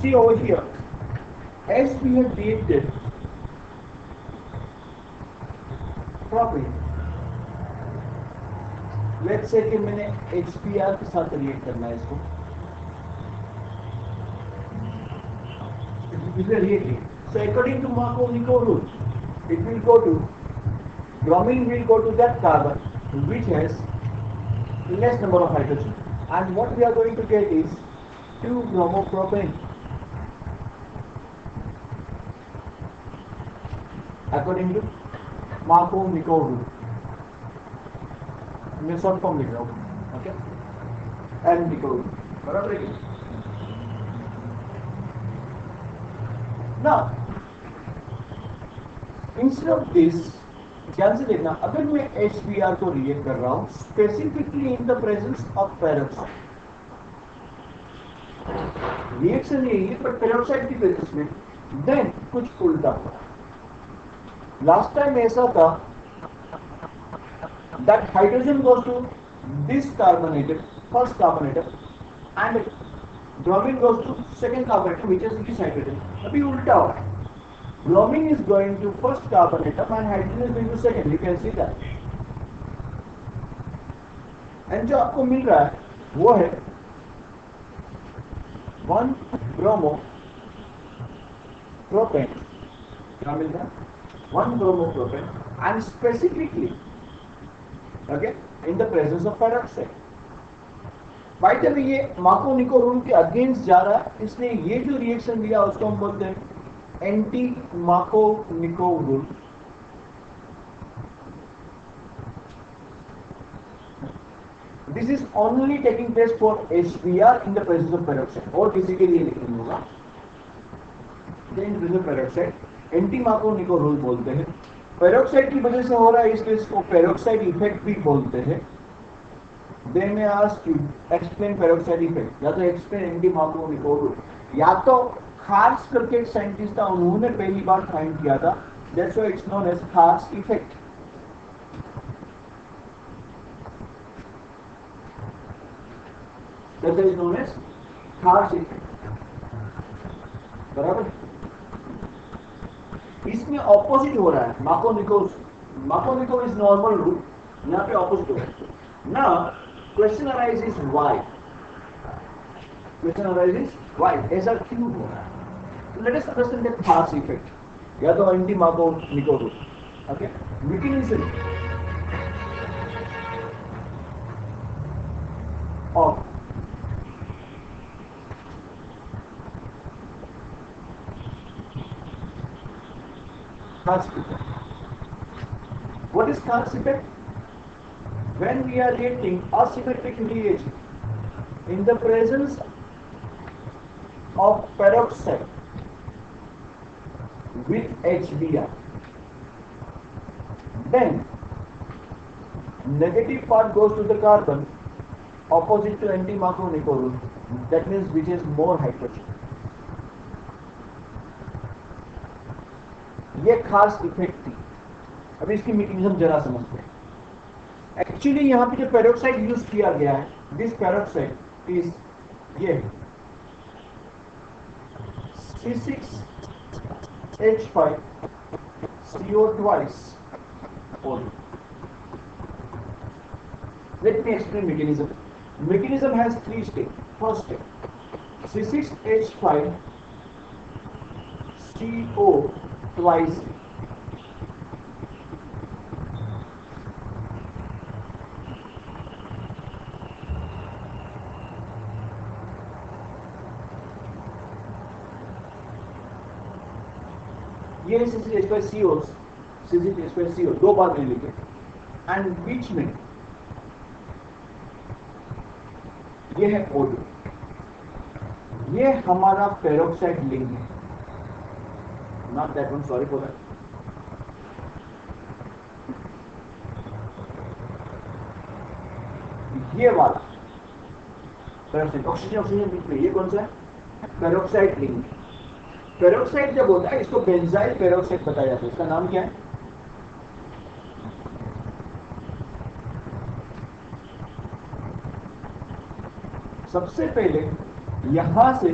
See over here, as we have reacted propane, let's say कि मैंने HBr के साथ रिएक्ट करना है इसको, it is reacting. So according to Markov-Nikodym rule, it will go to bromine will go to that carbon which has less number of hydrogen, and what we are going to get is 2-bromopropane. According to Markov-Nikodym rule, मैं short form लिख रहा हूँ, okay, and निकोडym, बराबर है? Now, instead of this, ध्यान से देखना, अगर मैं HBr को रिएक्ट कर रहा हूं specifically in the presence of peroxide, reaction यही है पर पेरोक्साइड की प्रेजेंस में, देन कुछ उल्टा हुआ. लास्ट टाइम ऐसा था that hydrogen goes to this carbon atom, first carbon atom, and bromine goes to second carbon atom, which is this hydrogen. अभी उल्टा हो, bromine is going to first carbon atom and hydrogen is going to second. You can see that. And जो आपको मिल रहा है वो है 1-bromopropane. क्या मिल रहा है? 1-bromopropane, and specifically, okay, in the presence of peroxide. By the way ये मार्कोव-निको रूल के अगेंस्ट जा रहा है, इसलिए ये जो रिएक्शन दिया उसको हम बोलते हैं anti Markovnikov rule. This is only taking place for HBr in the presence of peroxide, और किसी के लिए नहीं होगा. In presence of peroxide anti Markovnikov rule बोलते हैं. पेरोक्साइड की वजह से हो रहा है इसलिए इसको पेरोक्साइड इफेक्ट भी बोलते हैं. They may ask you explain peroxide effect, या तो explain एंटी मार्कोव-निको रूल, या तो खास करके एक साइंटिस्ट था, उन्होंने पहली बार फाइंड किया था, that's why it's known as खास effect. That is known as खास इफेक्ट, बराबर. इसमें ऑपोजिट हो रहा है. मार्कोव-निको इज नॉर्मल रूल, यहाँ पे ऑपोजिट हो रहा है. ना क्वेश्चन अराइजेस व्हाई, ऐसा क्यों हो रहा है? Let us understand the Kharasch effect, या तो anti Markovnikov rule, okay, mechanism of Kharasch effect. What is Karp's effect? When we are reacting asymmetric reagent in the presence of peroxide with HBr, then negative part goes to the carbon opposite to anti Markov-Nico rule. That means which is more hydrogen. ये खास effect थी. अभी इसकी mechanism जरा समझते हैं. Actually यहाँ पे जो पेरोक्साइड यूज किया गया है, दिस पेरोक्साइड इज ये C6H5CO twice. Let me explain mechanism. Mechanism has 3 steps. First step, C6H5CO twice. ये C6H5CO 2 बार नहीं लिखे, एंड बीच में ये है O2. ये हमारा पेरोक्साइड लिंक है, not that one, sorry for that. ये वाला पेरोक्साइड, ऑक्सीजन बीच में, ये कौन सा है? Peroxide link. पेरोक्साइड जब होता है इसको बेंजाइल पेरोक्साइड बताया जाता है. इसका नाम क्या है? सबसे पहले यहां से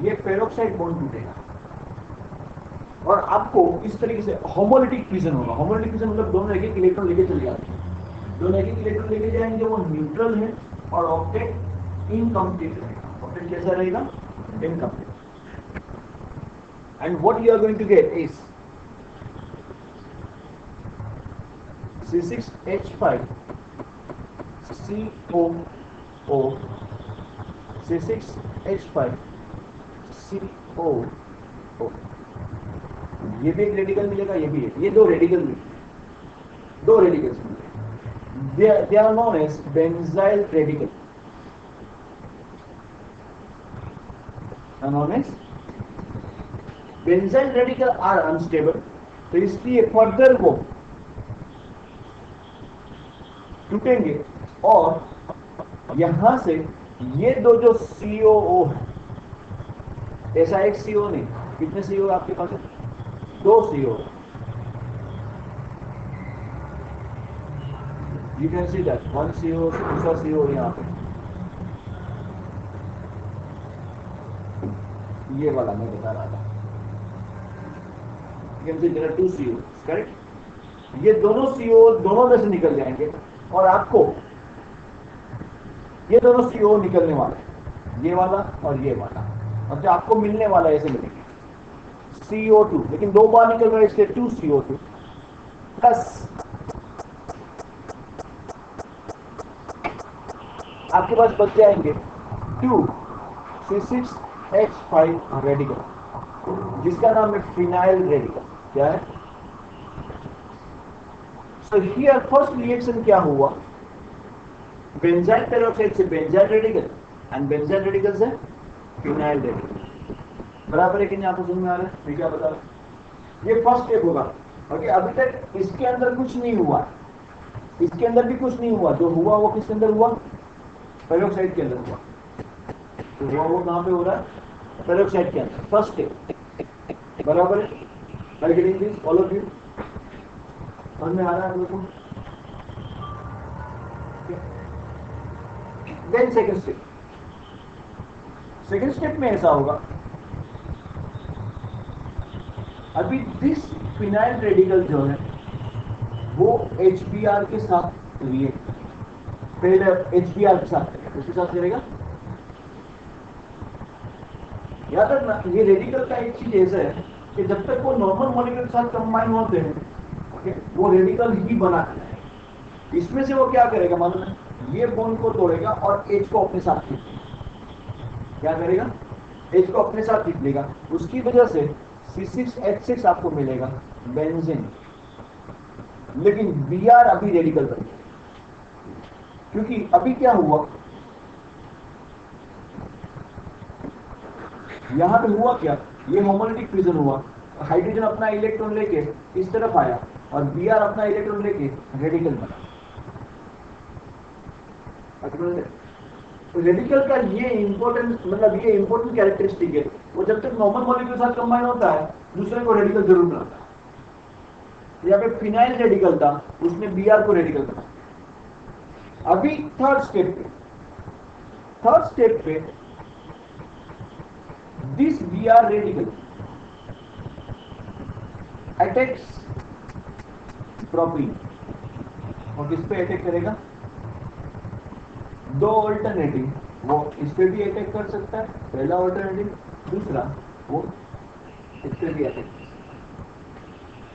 ये पेरोक्साइड बॉन्ड टूटेगा और आपको इस तरीके से होमोलिटिक फिजन होगा। होमोलिटिक फिजन मतलब दोनों एक एक इलेक्ट्रॉन लेके चले जाते हैं, दोनों एक एक इलेक्ट्रॉन लेके जाएंगे, वो न्यूट्रल है और ऑक्टेट इनकम्प्लीट रहेगा। ऑक्टेट कैसा रहेगा? Incomplete. And what you are going to get is C6H5 COO C6H5 COO। ये भी एक रेडिकल मिलेगा, ये भी है, ये दो रेडिकल मिलेंगे, दो रेडिकल्स मिलेंगे। They are known as benzyl radical, known as benzyl radical are unstable. तो इसलिए फर्दर वो टूटेंगे और यहां से ये दो जो COO है, ऐसा एक CO नहीं, कितने CO आपके पास है? दो CO। You can see that one CO दूसरा CO यहाँ पे, ये वाला मैं बता रहा था। You can see there are two CO, correct. ये दोनों CO दोनों में से निकल जाएंगे और आपको ये दोनों CO निकलने वाले हैं, ये वाला और ये वाला, और जो आपको मिलने वाला ऐसे मिलेंगे CO2, लेकिन दो बार निकल रहा है इसलिए 2 CO2 प्लस आपके पास बच जाएंगे 2 C6H5 रेडिकल, जिसका नाम है फिनाइल रेडिकल। क्या है? सो हियर फर्स्ट रिएक्शन क्या हुआ? बेंजाइल पेरोक्साइड से benzyl radical and benzyl radical से फिनाइल रेडिकल। बराबर है कि नहीं? आपको समझ में आ रहा है मैं क्या बता रहा हूं? ये फर्स्ट स्टेप होगा। ओके, अभी तक इसके अंदर कुछ नहीं हुआ, इसके अंदर भी कुछ नहीं हुआ। जो हुआ वो किसके अंदर हुआ? पेरोक्साइड के अंदर हुआ। तो हुआ वो कहां पे हो रहा है? पेरोक्साइड के अंदर, फर्स्ट स्टेप। बराबर है? I getting this all of you? समझ में आ रहा है आप लोगों को? Then second step, second step में ऐसा होगा, अभी दिस फिनाइल रेडिकल जो है वो HBr के साथ रिएक्ट, पहले HBr के साथ करेगा, उसके साथ करेगा। याद रखना, ये रेडिकल का एक चीज ऐसा है कि जब तक वो नॉर्मल मॉलिक्यूल के साथ कंबाइन होते हैं, ओके, वो रेडिकल ही बना है। इसमें से वो क्या करेगा मालूम है? ये बॉन्ड को तोड़ेगा और H को अपने साथ खींच लेगा। क्या करेगा? H को अपने साथ खींच लेगा। उसकी वजह से C6H6 आपको मिलेगा बेंजीन, लेकिन Br अभी रेडिकल बन गया। क्योंकि अभी क्या हुआ, यहां पे हुआ क्या? ये होमोलिटिक फ्यूजन हुआ, हाइड्रोजन अपना इलेक्ट्रॉन लेके इस तरफ आया और Br अपना इलेक्ट्रॉन लेके रेडिकल बना। तो रेडिकल का ये इंपॉर्टेंट, मतलब ये इंपॉर्टेंट कैरेक्टरिस्टिक है, वो जब तक नॉर्मल मॉलिक्यूल के साथ कंबाइन होता है दूसरे को रेडिकल जरूर बनाता है। यहाँ पे फिनाइल रेडिकल था, उसने Br को रेडिकल बनाया। अभी थर्ड स्टेप पे this Br radical attacks propene, और किस पे अटैक करेगा? दो ऑल्टरनेटिव, वो इस पे भी अटैक कर सकता है, पहला ऑल्टरनेटिव, दूसरा वो इस पे भी अटैक।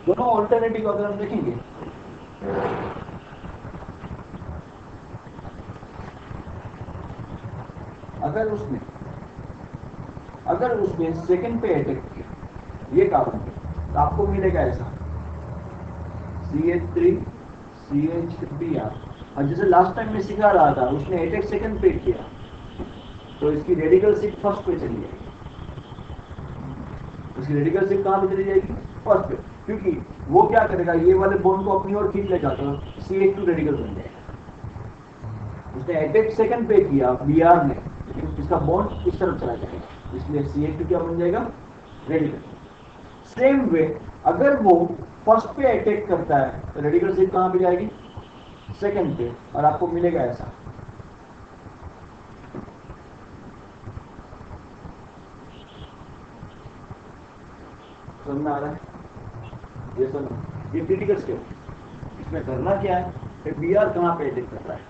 दोनों ऑल्टरनेटिव अगर हम देखेंगे, अगर उसने सेकंड पे अटैक किया ये कार्बन, तो आपको मिलेगा ऐसा CH3 CH3Br। और जैसे लास्ट टाइम मैं सिखा रहा था, उसने अटैक सेकंड पे किया तो इसकी रेडिकल शिफ्ट फर्स्ट पे चली जाएगी। उसकी रेडिकल शिफ्ट कहां पे चली जाएगी? फर्स्ट पे, क्योंकि वो क्या करेगा, ये वाले बॉन्ड को अपनी ओर खींच लेगा तो CH2 रेडिकल बन जाएगा। उसने अटैक सेकंड पे किया Br ने, लेकिन इसका बॉन्ड इस तरफ चला जाएगा, इसलिए CH2 क्या बन जाएगा? रेडिकल। सेम वे अगर वो फर्स्ट पे अटैक करता है तो रेडिकल शिफ्ट कहां पे जाएगी? सेकंड पे, और आपको मिलेगा ऐसा। समझ में आ रहा है? ये समझ, ये क्रिटिकल स्टेप। इसमें करना क्या है, बी आर कहाँ पे अटैक कर रहा है?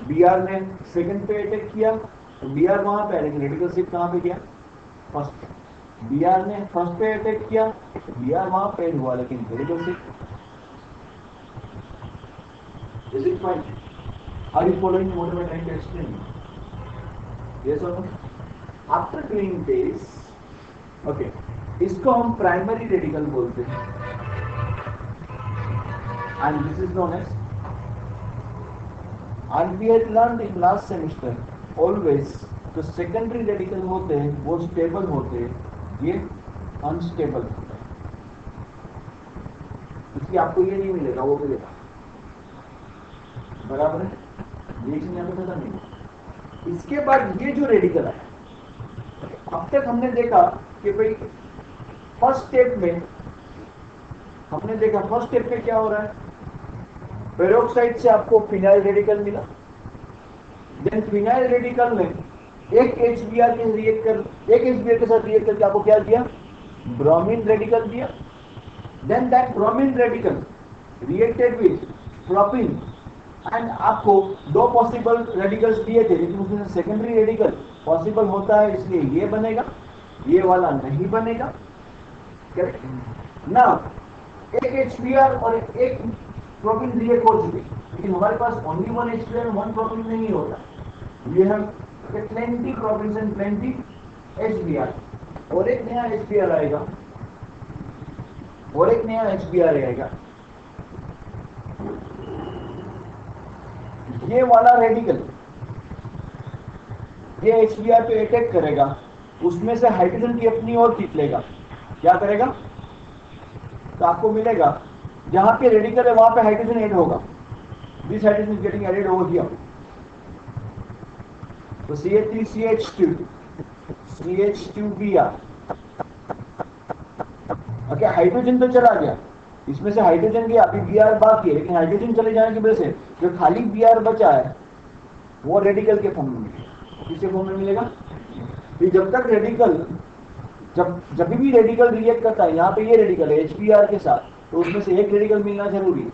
बी आर ने सेकंड पे अटैक किया तो बी आर वहां पे, लेकिन रेडिकल शिफ्ट कहाँ पे किया? फर्स्ट पे। बी आर ने फर्स्ट पे अटैक किया, बी आर वहां पे हुआ, लेकिन radical shift. Is it fine? Are you following what I am trying to explain? Yes और no? After doing this, okay, इसको हम प्राइमरी रेडिकल बोलते हैं, and this is known as, and we had learned in last semester always जो secondary radical होते हैं वो stable होते हैं, ये अनस्टेबल होते हैं, इसलिए आपको ये नहीं मिलेगा, वो मिलेगा। बराबर है? रिएक्शन यहाँ पे खत्म नहीं। इसके बाद ये जो रेडिकल है, अब तक हमने देखा कि भाई फर्स्ट स्टेप में हमने देखा, फर्स्ट स्टेप में क्या हो रहा है, पेरोक्साइड से आपको फिनाइल रेडिकल मिला, देन फिनाइल रेडिकल में एक HBr के रिएक्ट कर, एक HBr के साथ रिएक्ट करके आपको क्या दिया? ब्रोमीन रेडिकल दिया। Then that bromine radical reacted with propyne, and आपको दो पॉसिबल रेडिकल्स दिए थे, लेकिन उसमें सेकेंडरी रेडिकल पॉसिबल होता है, इसलिए ये बनेगा, ये वाला नहीं बनेगा। करेक्ट ना? एक HBr और एक प्रोपिन रिएक्ट हो चुके, लेकिन हमारे पास ओनली वन HBr और वन प्रोपिन नहीं होता, ये हम plenty propyne and plenty HBr, और एक नया HBr आएगा, और एक नया HBr आएगा। ये वाला रेडिकल ये HBr पे अटैक करेगा, उसमें से हाइड्रोजन की अपनी ओर खींच लेगा, क्या करेगा? तो आपको मिलेगा जहां पे रेडिकल है वहां पे हाइड्रोजन ऐड होगा, this hydrogen is getting added over here, तो CH3CH2 CH2Br। ओके, हाइड्रोजन तो चला गया, इसमें से हाइड्रोजन गया, अभी Br बाकी है, लेकिन हाइड्रोजन चले जाने की वजह से जो खाली Br बचा है वो रेडिकल के फॉर्म में मिलेगा। किसके फॉर्म में मिलेगा? फिर जब तक रेडिकल, जब भी रेडिकल रिएक्ट करता है, यहाँ पे ये रेडिकल है HBr के साथ, तो उसमें से एक रेडिकल मिलना जरूरी है,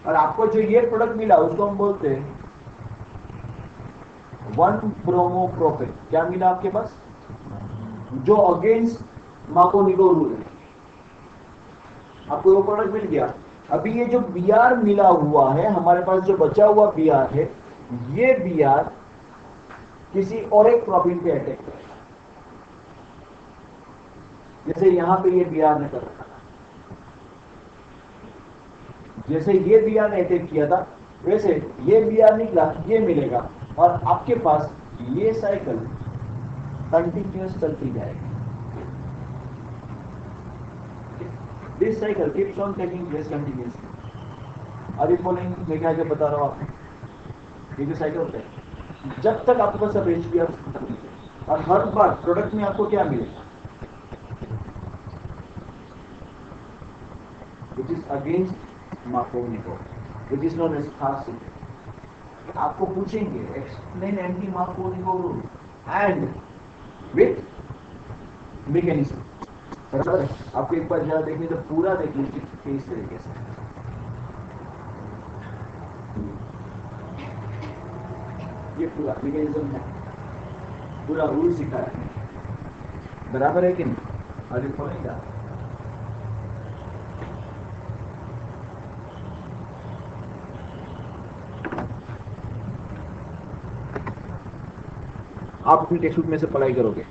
और आपको जो ये प्रोडक्ट मिला उसको हम बोलते हैं 1-ब्रोमोप्रोपेन। क्या मिला आपके पास? जो अगेंस्ट मार्कोनिको रूल है, आपको वो प्रोडक्ट मिल गया। अभी ये जो Br मिला हुआ है, हमारे पास जो बचा हुआ Br है, ये Br किसी और एक प्रोपीन पे अटैक करेगा, जैसे यहां पे ये Br ने कर रखा था, जैसे ये Br ने अटैक किया था, वैसे ये Br निकला, ये मिलेगा, और आपके पास ये साइकिल कंटिन्यूअस चलती जाएगी। This cycle keeps on taking place continuously. Are you following? मैं क्या क्या बता रहा हूं आपको? ये जो साइकिल होता है, जब तक आपके पास सब HBr, और हर बार प्रोडक्ट में आपको क्या मिलेगा? Which is against Markovnikov, which is known as खासियत। आपको पूछेंगे explain anti Markovnikov rule and with mechanism, बराबर है? आपको एक बार जरा देखने तो पूरा देख लीजिए इस तरीके से, ये पूरा मैकेनिज्म है, पूरा रूल सिखाया है, बराबर है कि नहीं? आगे पढ़ेगा। आप अपनी टेक्स्ट बुक में से पढ़ाई करोगे।